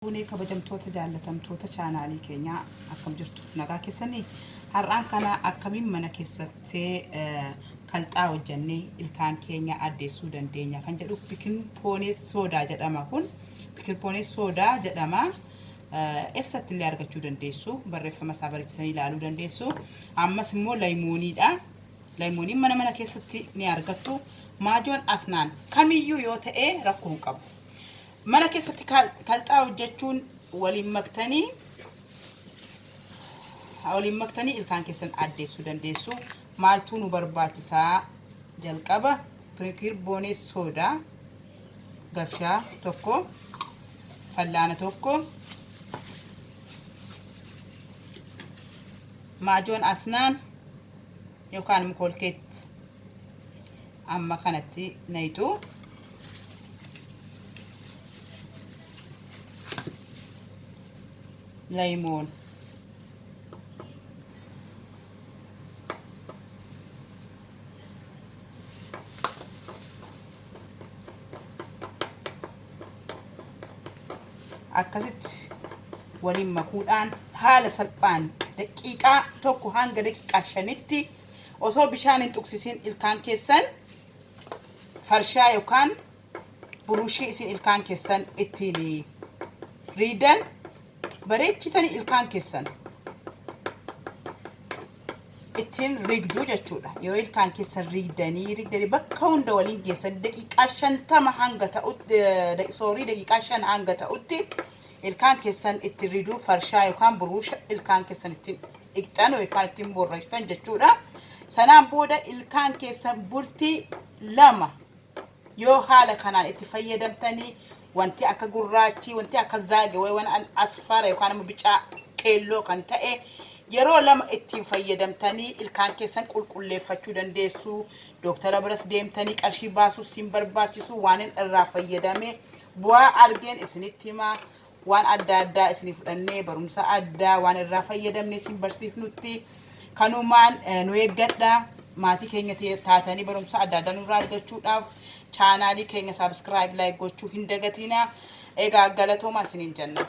Kuni kabajamtoota jaallatamtoota chaanaalii keenyaa akkam jirtu nagaa keessanii har'aan kana akkamiin mana keessatti kalxaa hojjannee ilkaan keenya addeessuu dandeenya kan jedhu bikinpoonis soodaa jedhama. Kun bikinpoonis soodaa jedhama. Eessatti illee argachuu dandeessu, barreeffama isaa barreessanii ilaaluu dandeessu. Ammas immoo laymooniidha. Laymooniin mana keessatti ni argattu. Maajoon asnaan kamiyyuu yoo ta'e rakkoo hin qabu. Mana keessatti kalxaa hojjechuun waliin maktanii ilkaan keessan addeessuu dandeessu. Maaltu nu barbaachisaa jalqaba bikinpoonis soodaa gabshaa tokko, fallaana tokko, maajoon asnaan yookaan kolkeet amma kanatti nayitu laymoon akkasitti waliin makuudhaan haala salphaan daqiiqaa tokko hanga daqiiqaa 5tti osoo bishaan hin tuqsisin ilkaan keessan farshaa yookaan burushii isin ilkaan keessan ittiin riidan bareechitanii ilkaan keessan ittiin rigduu jechuudha. Yoo ilkaan keessan rigdanii bakka hunda waliin geessan daqiiqaa 50 hanga ta'utti daqiiqaa 5 hanga ta'utti ilkaan keessan ittiin riduu farshaa yookaan burusha ilkaan keessan ittiin dhiqxan yookaan ittiin borrashtan jechuudha. Sanaan booda ilkaan keessan bultii 2 yoo haala kanaan itti fayyadamtanii wanti akka gurraachi, wanti akka zaage, waan asfara yookaan bicaa keelloo kan ta'e yeroo 2 ittiin fayyadamtanii ilkaan keessan qulqulleeffachuu dandeessu. Dooktara biras deemtanii qarshii baasuu sin barbaachisu. Waan irraa fayyadame bu'aa argeen isinitti himaa. Waan adda addaa isinii fudhannee barumsa addaa waan irraa fayyadamne sin barsiifnutti kanumaan nu eeggadha. Maatii keenya taatanii barumsa adda addaa nurraa argachuudhaaf chaanaalii keenya subscribe like gochuu hin dagatina. Egaa galatoomaa isiniin jenna.